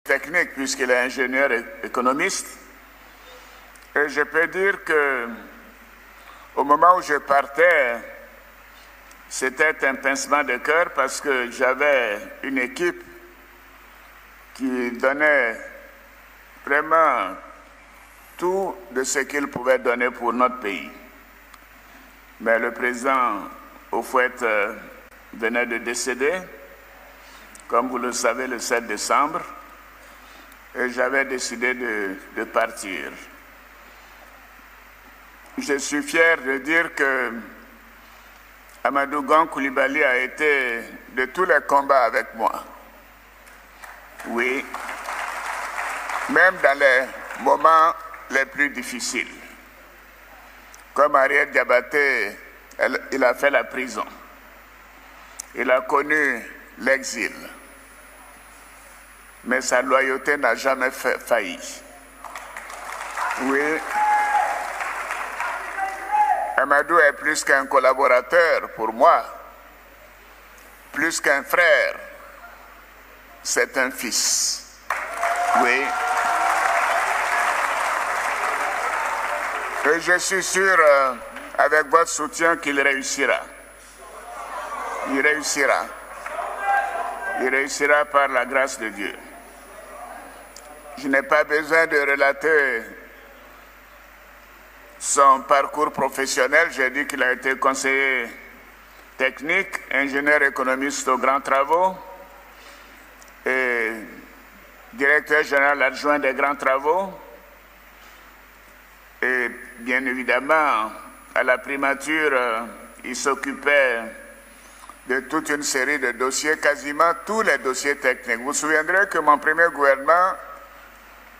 technique puisqu'il est ingénieur et économiste. Et je peux dire que au moment où je partais, c'était un pincement de cœur parce que j'avais une équipe qui donnait vraiment tout de ce qu'il pouvait donner pour notre pays. Mais le président Houphouët venait de décéder, comme vous le savez, le 7 décembre, et j'avais décidé de partir. Je suis fier de dire que Amadou Gon Coulibaly a été de tous les combats avec moi. Oui, même dans les moments les plus difficiles. Comme Ariel Diabaté, il a fait la prison. Il a connu l'exil. Mais sa loyauté n'a jamais failli. Oui. Amadou est plus qu'un collaborateur pour moi, plus qu'un frère, c'est un fils. Oui. Et je suis sûr, avec votre soutien, qu'il réussira. Il réussira. Il réussira par la grâce de Dieu. Je n'ai pas besoin de relater son parcours professionnel. J'ai dit qu'il a été conseiller technique, ingénieur économiste aux grands travaux et directeur général adjoint des grands travaux. Et bien évidemment, à la primature, il s'occupait de toute une série de dossiers, quasiment tous les dossiers techniques. Vous vous souviendrez que mon premier gouvernement,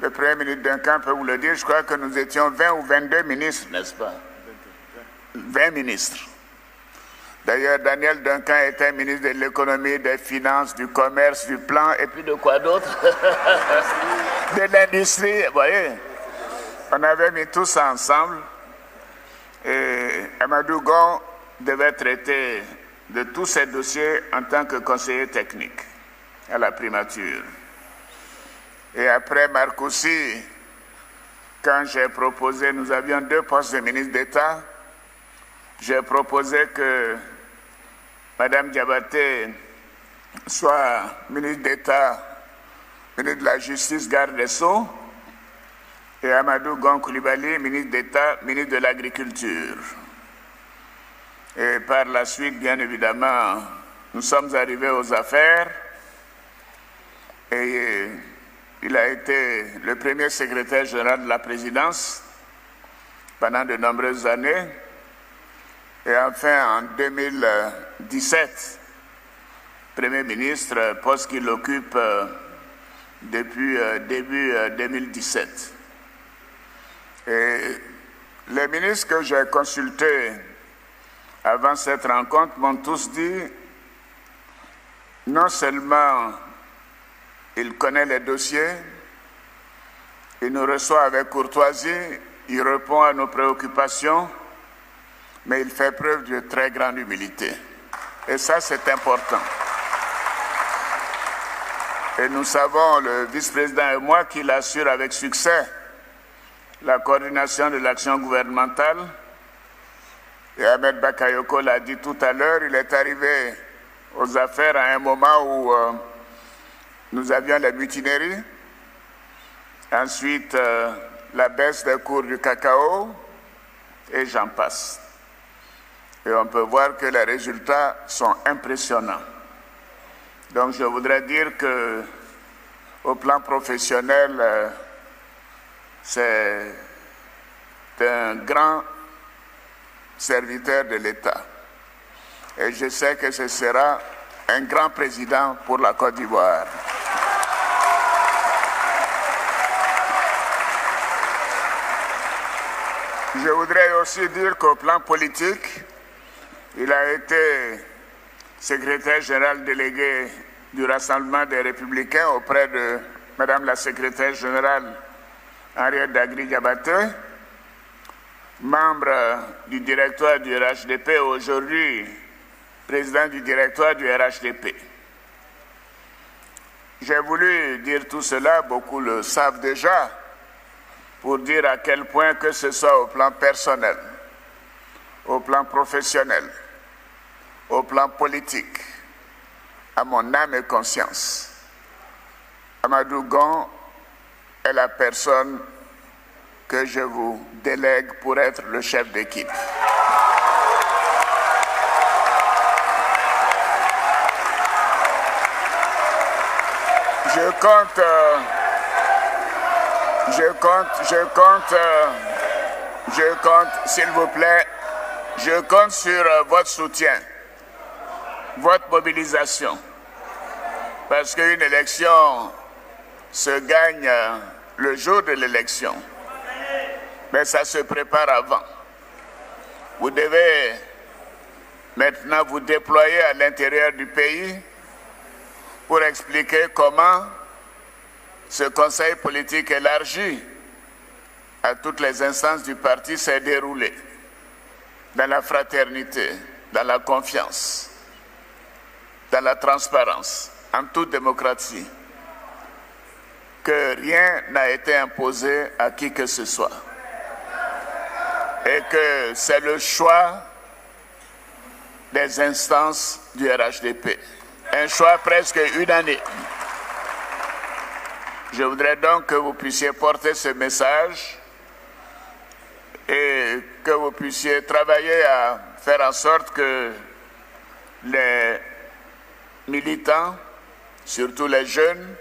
le Premier ministre Duncan peut vous le dire, je crois que nous étions 20 ou 22 ministres, n'est-ce pas? 20 ministres. D'ailleurs, Daniel Duncan était ministre de l'économie, des finances, du commerce, du plan, et puis de quoi d'autre? De l'industrie, vous voyez? On avait mis tout ça ensemble, et Amadou Gon devait traiter de tous ces dossiers en tant que conseiller technique à la primature. Et après Marcoussi, quand j'ai proposé, nous avions 2 postes de ministre d'État, j'ai proposé que Mme Diabaté soit ministre d'État, ministre de la Justice, garde des Sceaux, et Amadou Gon Coulibaly, ministre d'État, ministre de l'Agriculture. Et par la suite, bien évidemment, nous sommes arrivés aux affaires, et il a été le premier secrétaire général de la présidence pendant de nombreuses années. Et enfin, en 2017, Premier ministre, poste qu'il occupe depuis début 2017. Et les ministres que j'ai consultés avant cette rencontre m'ont tous dit, non seulement il connaît les dossiers, il nous reçoit avec courtoisie, il répond à nos préoccupations, mais il fait preuve de très grande humilité. Et ça, c'est important. Et nous savons, le vice-président et moi, qu'il assure avec succès la coordination de l'action gouvernementale. Et Ahmed Bakayoko l'a dit tout à l'heure, il est arrivé aux affaires à un moment où nous avions la mutinerie, ensuite la baisse des cours du cacao, et j'en passe. Et on peut voir que les résultats sont impressionnants. Donc je voudrais dire que, au plan professionnel, c'est un grand serviteur de l'État. Et je sais que ce sera un grand président pour la Côte d'Ivoire. Je voudrais aussi dire qu'au plan politique, il a été secrétaire général délégué du Rassemblement des Républicains auprès de Madame la secrétaire générale Henriette Dagri-Diabaté, membre du directoire du RHDP, aujourd'hui président du directoire du RHDP. J'ai voulu dire tout cela, beaucoup le savent déjà, pour dire à quel point que ce soit au plan personnel, au plan professionnel, au plan politique, à mon âme et conscience, Amadou Gon est la personne que je vous délègue pour être le chef d'équipe. Je compte, s'il vous plaît, je compte sur votre soutien, votre mobilisation, parce qu'une élection se gagne le jour de l'élection, mais ça se prépare avant. Vous devez maintenant vous déployer à l'intérieur du pays pour expliquer comment ce conseil politique élargi à toutes les instances du parti s'est déroulé dans la fraternité, dans la confiance, dans la transparence, en toute démocratie, que rien n'a été imposé à qui que ce soit et que c'est le choix des instances du RHDP. Un choix presque unanime. Je voudrais donc que vous puissiez porter ce message et que vous puissiez travailler à faire en sorte que les militants, surtout les jeunes,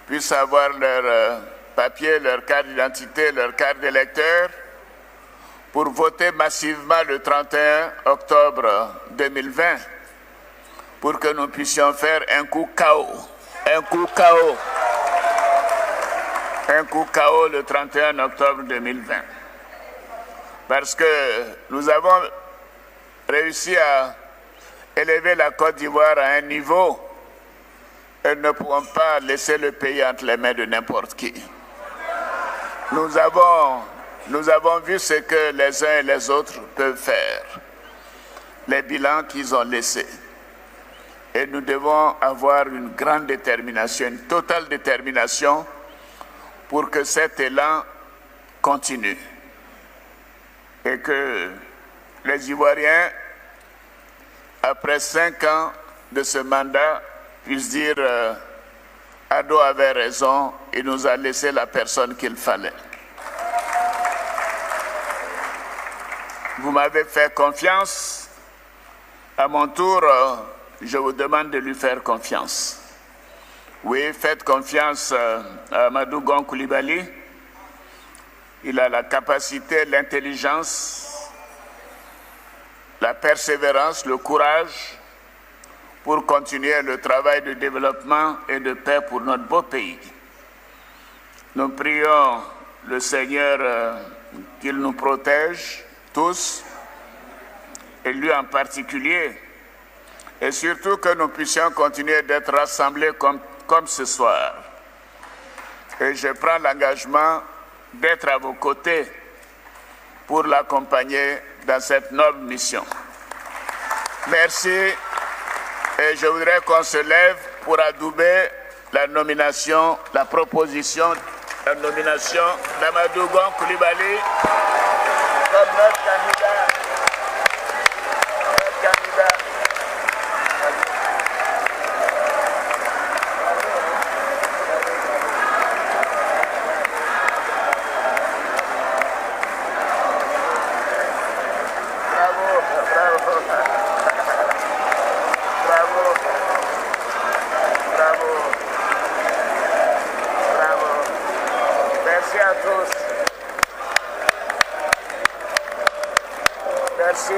puissent avoir leur papier, leur carte d'identité, leur carte d'électeur pour voter massivement le 31 octobre 2020 pour que nous puissions faire un coup KO. Un coup KO. Un coup KO le 31 octobre 2020. Parce que nous avons réussi à élever la Côte d'Ivoire à un niveau et ne pouvons pas laisser le pays entre les mains de n'importe qui. Nous avons vu ce que les uns et les autres peuvent faire, les bilans qu'ils ont laissés. Et nous devons avoir une grande détermination, une totale détermination pour que cet élan continue. Et que les Ivoiriens, après 5 ans de ce mandat, puissent dire Ado avait raison, il nous a laissé la personne qu'il fallait. Vous m'avez fait confiance. À mon tour, je vous demande de lui faire confiance. Oui, faites confiance à Amadou Gon Coulibaly. Il a la capacité, l'intelligence, la persévérance, le courage pour continuer le travail de développement et de paix pour notre beau pays. Nous prions le Seigneur qu'il nous protège tous, et lui en particulier, et surtout que nous puissions continuer d'être rassemblés comme ce soir. Et je prends l'engagement d'être à vos côtés pour l'accompagner dans cette noble mission. Merci, et je voudrais qu'on se lève pour adouber la nomination, la proposition, la nomination d'Amadou Gon Coulibaly comme notre candidat. Merci.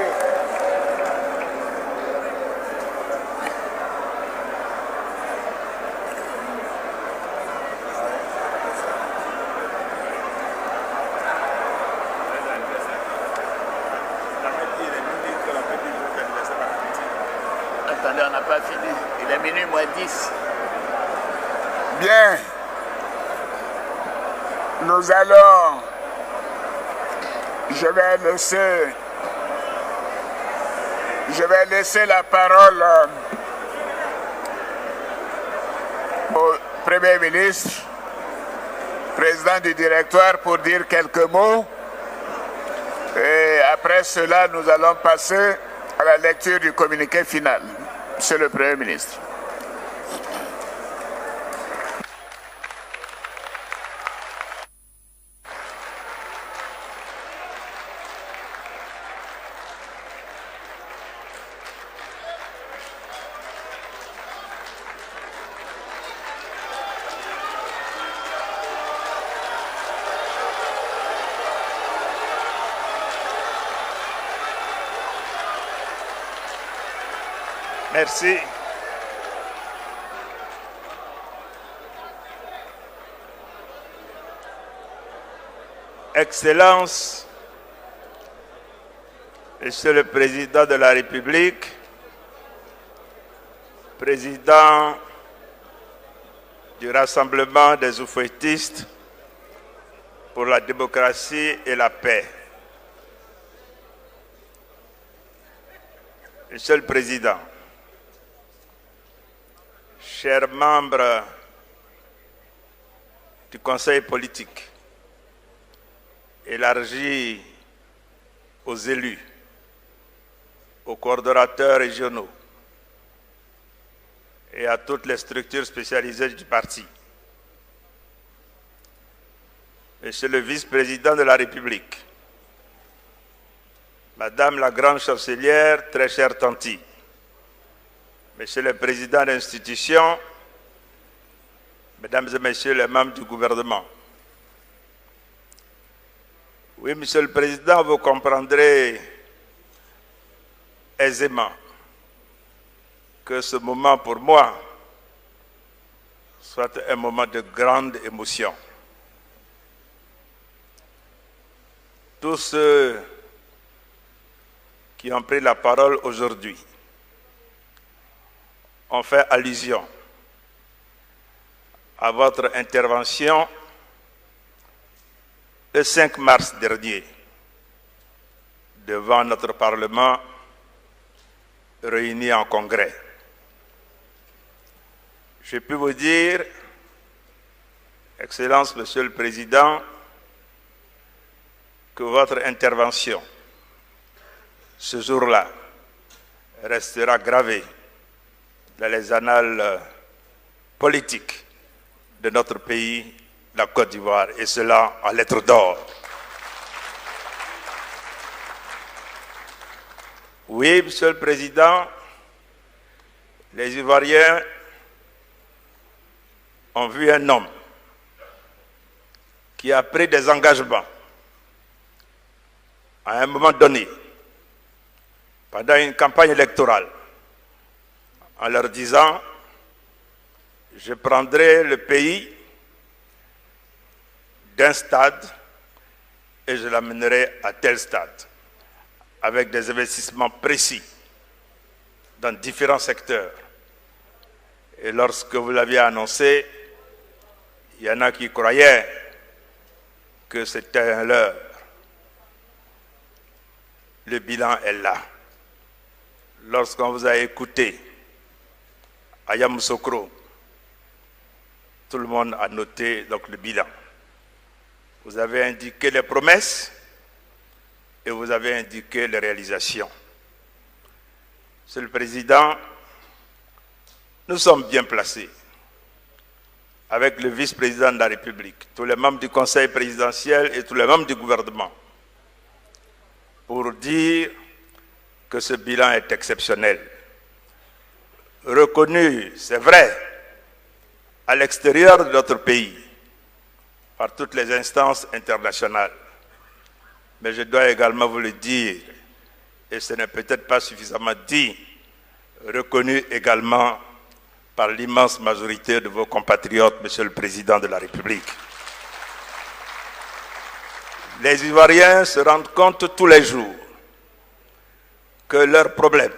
Attendez, on n'a pas fini. Il est minuit moins 10. Bien. Nous allons... Je vais laisser la parole au Premier ministre, président du directoire, pour dire quelques mots. Et après cela, nous allons passer à la lecture du communiqué final. Monsieur le Premier ministre. Merci. Excellences, Monsieur le Président de la République, Président du Rassemblement des oufouettistes pour la démocratie et la paix. Monsieur le Président, chers membres du Conseil politique, élargi aux élus, aux coordonnateurs régionaux et à toutes les structures spécialisées du parti. Monsieur le vice-président de la République, Madame la grande chancelière, très chère Tanti, Monsieur le président d'institution, Mesdames et Messieurs les membres du gouvernement. Oui, Monsieur le Président, vous comprendrez aisément que ce moment pour moi soit un moment de grande émotion. Tous ceux qui ont pris la parole aujourd'hui ont fait allusion à votre intervention le 5 mars dernier devant notre Parlement réuni en congrès. Je peux vous dire, Excellence, Monsieur le Président, que votre intervention ce jour-là restera gravée dans les annales politiques de notre pays, la Côte d'Ivoire, et cela en lettres d'or. Oui, Monsieur le Président, les Ivoiriens ont vu un homme qui a pris des engagements à un moment donné, pendant une campagne électorale, en leur disant « Je prendrai le pays d'un stade et je l'amènerai à tel stade » avec des investissements précis dans différents secteurs. Et lorsque vous l'aviez annoncé, il y en a qui croyaient que c'était un leurre. Le bilan est là. Lorsqu'on vous a écouté à Yamoussoukro, tout le monde a noté donc le bilan. Vous avez indiqué les promesses et vous avez indiqué les réalisations. Monsieur le Président, nous sommes bien placés avec le vice-président de la République, tous les membres du Conseil présidentiel et tous les membres du gouvernement pour dire que ce bilan est exceptionnel. Reconnu, c'est vrai, à l'extérieur de notre pays, par toutes les instances internationales. Mais je dois également vous le dire, et ce n'est peut-être pas suffisamment dit, reconnu également par l'immense majorité de vos compatriotes, Monsieur le Président de la République. Les Ivoiriens se rendent compte tous les jours que leurs problèmes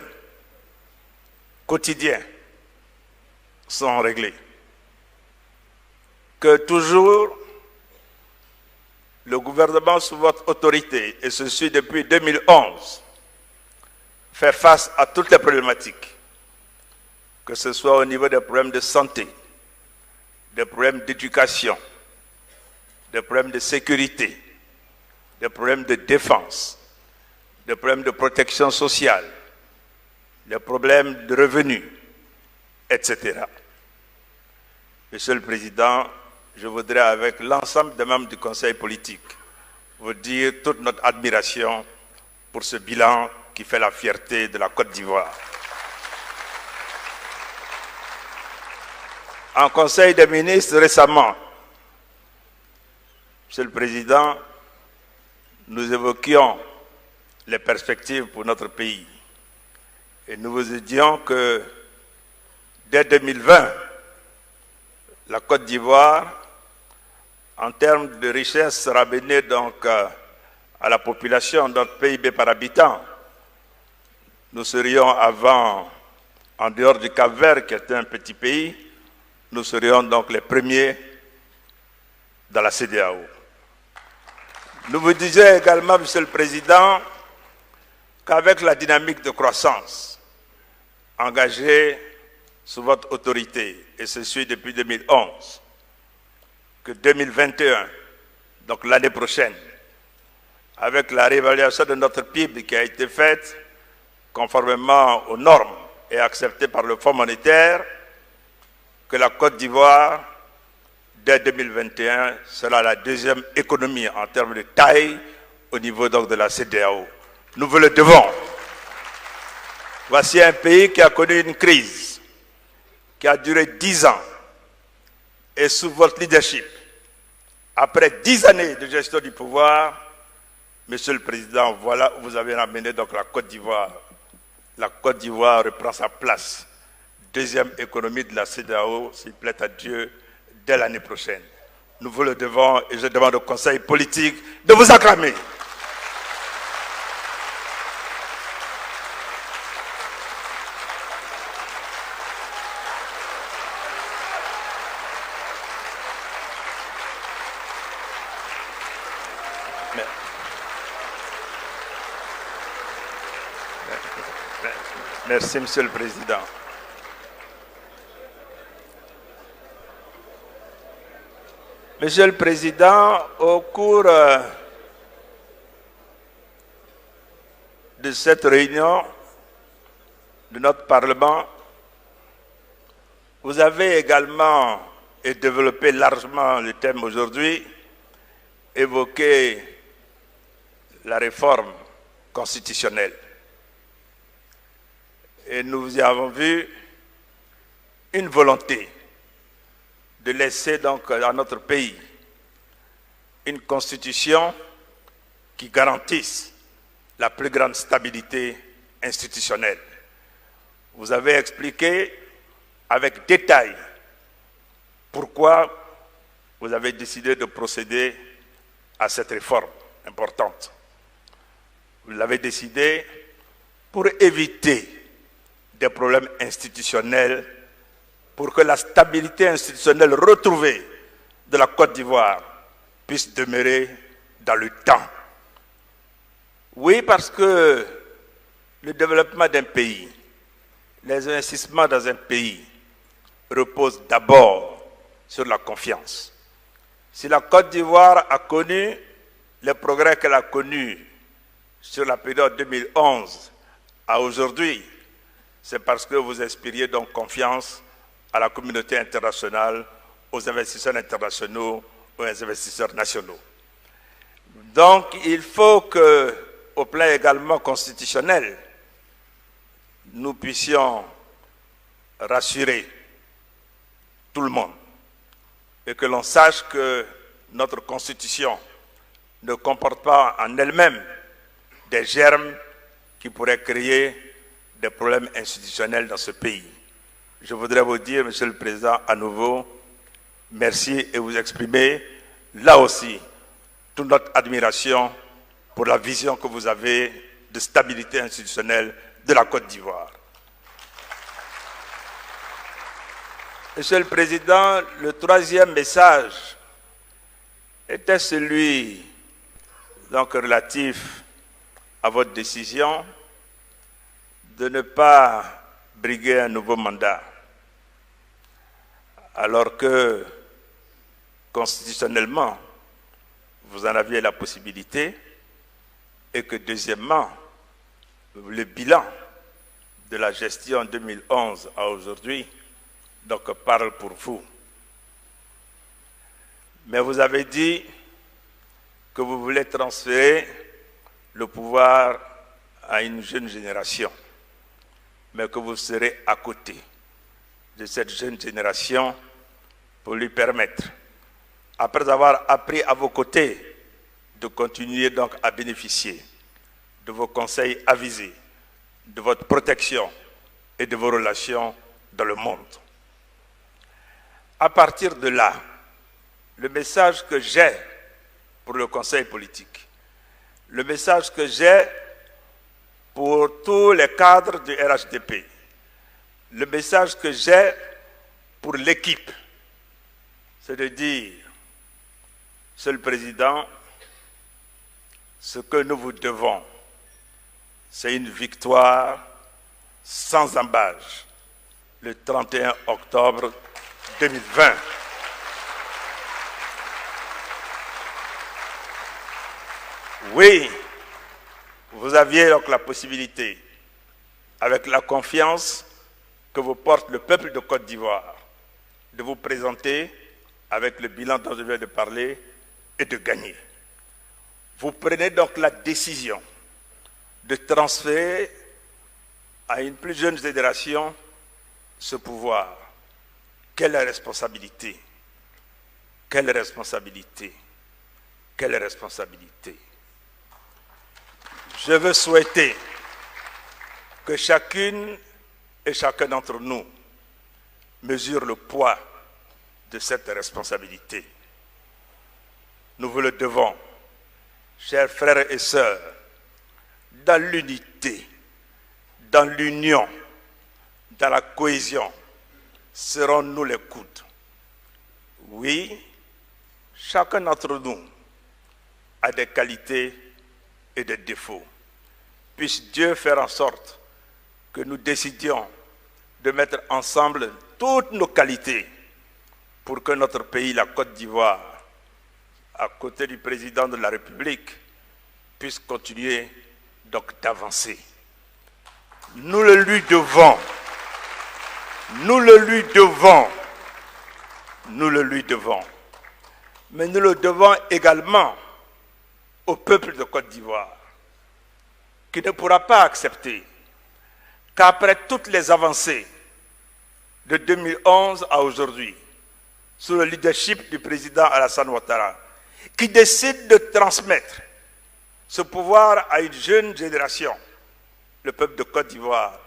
quotidiens sont réglés. Que toujours le gouvernement sous votre autorité, et ceci depuis 2011, fait face à toutes les problématiques, que ce soit au niveau des problèmes de santé, des problèmes d'éducation, des problèmes de sécurité, des problèmes de défense, des problèmes de protection sociale, des problèmes de revenus, etc. Monsieur le Président, je voudrais, avec l'ensemble des membres du Conseil politique, vous dire toute notre admiration pour ce bilan qui fait la fierté de la Côte d'Ivoire. En Conseil des ministres récemment, Monsieur le Président, nous évoquions les perspectives pour notre pays. Et nous vous disions que dès 2020, la Côte d'Ivoire, en termes de richesse, sera bénie donc à la population, notre PIB par habitant. Nous serions avant, en dehors du Cap-Vert, qui était un petit pays, nous serions donc les premiers dans la CEDEAO. Nous vous disions également, Monsieur le Président, qu'avec la dynamique de croissance engagée sous votre autorité, et ce suit depuis 2011, que 2021, donc l'année prochaine, avec la réévaluation de notre PIB qui a été faite conformément aux normes et acceptée par le Fonds monétaire, que la Côte d'Ivoire, dès 2021, sera la deuxième économie en termes de taille au niveau donc de la CEDEAO. Nous vous le devons. Voici un pays qui a connu une crise qui a duré 10 ans. Et sous votre leadership, après 10 années de gestion du pouvoir, Monsieur le Président, voilà où vous avez ramené donc la Côte d'Ivoire. La Côte d'Ivoire reprend sa place. Deuxième économie de la CEDEAO, s'il plaît à Dieu, dès l'année prochaine. Nous vous le devons et je demande au Conseil politique de vous acclamer. Merci, Monsieur le Président. Monsieur le Président, au cours de cette réunion de notre Parlement, vous avez également, et développé largement le thème aujourd'hui, évoqué la réforme constitutionnelle. Et nous y avons vu une volonté de laisser donc à notre pays une constitution qui garantisse la plus grande stabilité institutionnelle. Vous avez expliqué avec détail pourquoi vous avez décidé de procéder à cette réforme importante. Vous l'avez décidé pour éviter des problèmes institutionnels, pour que la stabilité institutionnelle retrouvée de la Côte d'Ivoire puisse demeurer dans le temps. Oui, parce que le développement d'un pays, les investissements dans un pays reposent d'abord sur la confiance. Si la Côte d'Ivoire a connu les progrès qu'elle a connus sur la période 2011 à aujourd'hui, c'est parce que vous inspiriez donc confiance à la communauté internationale, aux investisseurs internationaux, aux investisseurs nationaux. Donc, il faut que, au plan également constitutionnel, nous puissions rassurer tout le monde et que l'on sache que notre Constitution ne comporte pas en elle-même des germes qui pourraient créer des problèmes institutionnels dans ce pays. Je voudrais vous dire, Monsieur le Président, à nouveau, merci et vous exprimer là aussi toute notre admiration pour la vision que vous avez de stabilité institutionnelle de la Côte d'Ivoire. Monsieur le Président, le troisième message était celui donc relatif à votre décision de ne pas briguer un nouveau mandat, alors que constitutionnellement, vous en aviez la possibilité, et que deuxièmement, le bilan de la gestion 2011 à aujourd'hui donc parle pour vous. Mais vous avez dit que vous voulez transférer le pouvoir à une jeune génération, mais que vous serez à côté de cette jeune génération pour lui permettre, après avoir appris à vos côtés, de continuer donc à bénéficier de vos conseils avisés, de votre protection et de vos relations dans le monde. À partir de là, le message que j'ai pour le Conseil politique, le message que j'ai pour tous les cadres du RHDP, le message que j'ai pour l'équipe, c'est de dire, Monsieur le Président, ce que nous vous devons, c'est une victoire sans embâche le 31 octobre 2020. Oui, vous aviez donc la possibilité, avec la confiance que vous porte le peuple de Côte d'Ivoire, de vous présenter avec le bilan dont je viens de parler et de gagner. Vous prenez donc la décision de transférer à une plus jeune génération ce pouvoir. Quelle responsabilité! Quelle responsabilité! Quelle responsabilité! Je veux souhaiter que chacune et chacun d'entre nous mesure le poids de cette responsabilité. Nous vous le devons, chers frères et sœurs, dans l'unité, dans l'union, dans la cohésion, serrons-nous les coudes. Oui, chacun d'entre nous a des qualités et des défauts. Puisse Dieu faire en sorte que nous décidions de mettre ensemble toutes nos qualités pour que notre pays, la Côte d'Ivoire, à côté du président de la République, puisse continuer donc d'avancer. Nous le lui devons. Nous le lui devons. Nous le lui devons. Mais nous le devons également au peuple de Côte d'Ivoire, qui ne pourra pas accepter qu'après toutes les avancées de 2011 à aujourd'hui, sous le leadership du président Alassane Ouattara, qui décide de transmettre ce pouvoir à une jeune génération, le peuple de Côte d'Ivoire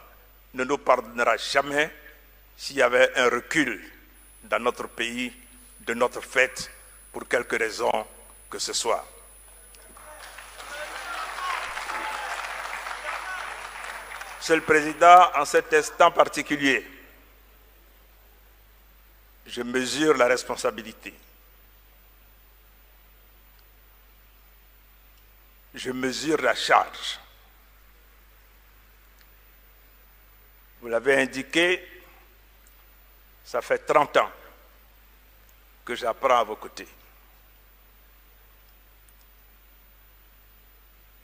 ne nous pardonnera jamais s'il y avait un recul dans notre pays, de notre fête, pour quelque raison que ce soit. Monsieur le Président, en cet instant particulier, je mesure la responsabilité. Je mesure la charge. Vous l'avez indiqué, ça fait 30 ans que j'apprends à vos côtés.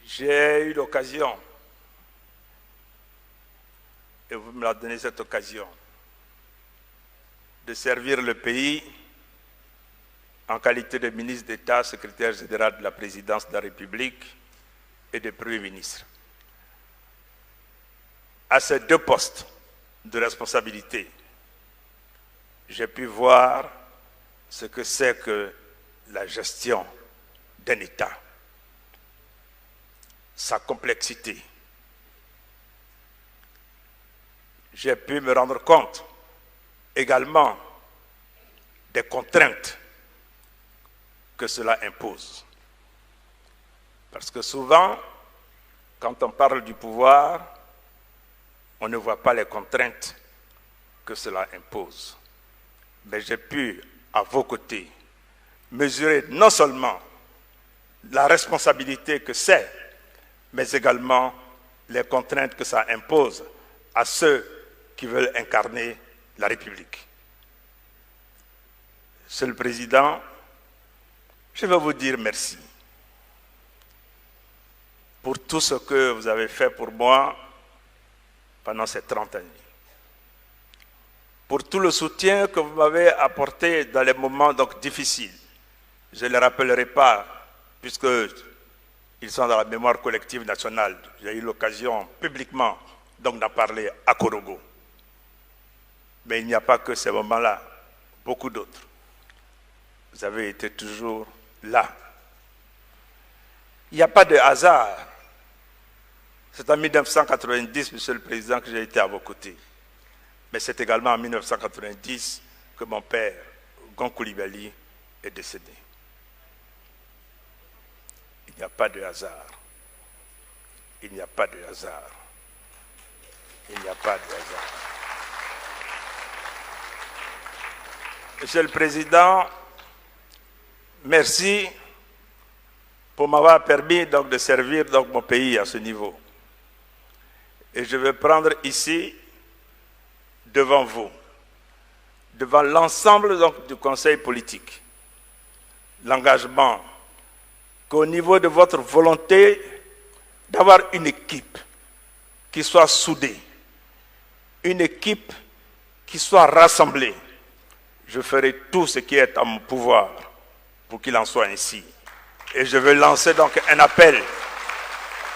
J'ai eu l'occasion, et vous me l'avez donné cette occasion, de servir le pays en qualité de ministre d'État, secrétaire général de la présidence de la République et de Premier ministre. À ces deux postes de responsabilité, j'ai pu voir ce que c'est que la gestion d'un État, sa complexité. J'ai pu me rendre compte également des contraintes que cela impose. Parce que souvent, quand on parle du pouvoir, on ne voit pas les contraintes que cela impose. Mais j'ai pu, à vos côtés, mesurer non seulement la responsabilité que c'est, mais également les contraintes que ça impose à ceux qui veulent incarner la République. Monsieur le Président, Je veux vous dire merci pour tout ce que vous avez fait pour moi pendant ces 30 années. Pour tout le soutien que vous m'avez apporté dans les moments donc difficiles. Je ne les rappellerai pas, puisqu'ils sont dans la mémoire collective nationale. J'ai eu l'occasion publiquement donc d'en parler à Korogo. Mais il n'y a pas que ces moments-là, beaucoup d'autres. Vous avez été toujours là. Il n'y a pas de hasard. C'est en 1990, Monsieur le Président, que j'ai été à vos côtés. Mais c'est également en 1990 que mon père, Gon Coulibaly, est décédé. Il n'y a pas de hasard. Il n'y a pas de hasard. Il n'y a pas de hasard. Monsieur le Président, merci pour m'avoir permis donc de servir donc mon pays à ce niveau. Et je vais prendre ici, devant vous, devant l'ensemble donc du Conseil politique, l'engagement qu'au niveau de votre volonté d'avoir une équipe qui soit soudée, une équipe qui soit rassemblée, je ferai tout ce qui est en mon pouvoir pour qu'il en soit ainsi. Et je veux lancer donc un appel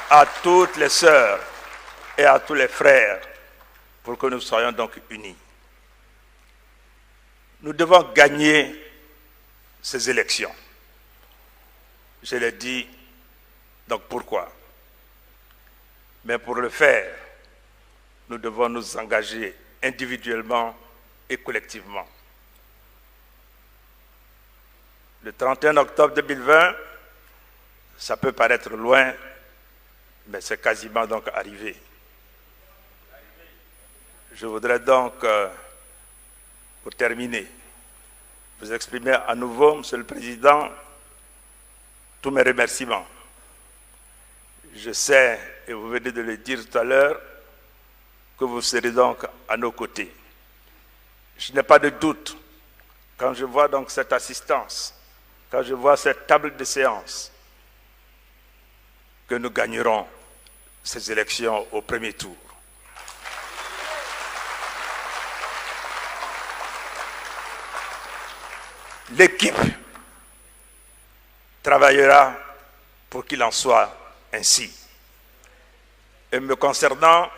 à toutes les sœurs et à tous les frères pour que nous soyons donc unis. Nous devons gagner ces élections. Je l'ai dit, donc pourquoi? Mais pour le faire, nous devons nous engager individuellement et collectivement. Le 31 octobre 2020, ça peut paraître loin, mais c'est quasiment donc arrivé. Je voudrais donc, pour terminer, vous exprimer à nouveau, Monsieur le Président, tous mes remerciements. Je sais, et vous venez de le dire tout à l'heure, que vous serez donc à nos côtés. Je n'ai pas de doute, quand je vois donc cette assistance, quand je vois cette table de séance, que nous gagnerons ces élections au premier tour. L'équipe travaillera pour qu'il en soit ainsi. Et me concernant,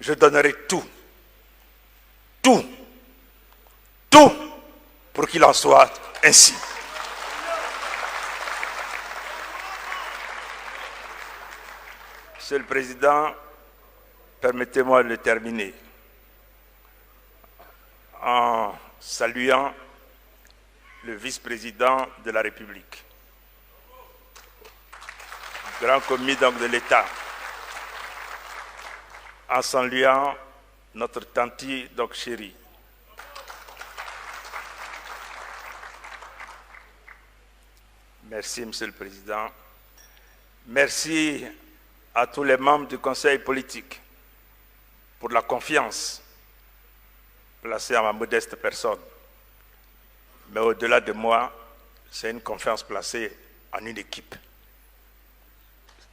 je donnerai tout pour qu'il en soit ainsi. Monsieur le Président, permettez-moi de terminer en saluant le vice-président de la République, grand commis donc de l'État, en saluant notre tante donc chérie. Merci, Monsieur le Président. Merci à tous les membres du Conseil politique pour la confiance placée en ma modeste personne. Mais au-delà de moi, c'est une confiance placée en une équipe.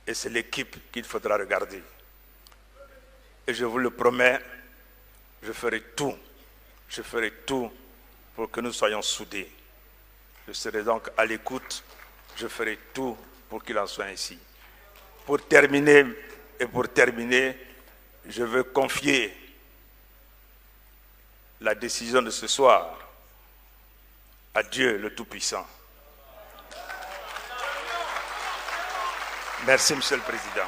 Et c'est l'équipe qu'il faudra regarder. Et je vous le promets, je ferai tout pour que nous soyons soudés. Je serai donc à l'écoute, je ferai tout pour qu'il en soit ainsi. Pour terminer, je veux confier la décision de ce soir à Dieu le Tout-Puissant. Merci, Monsieur le Président.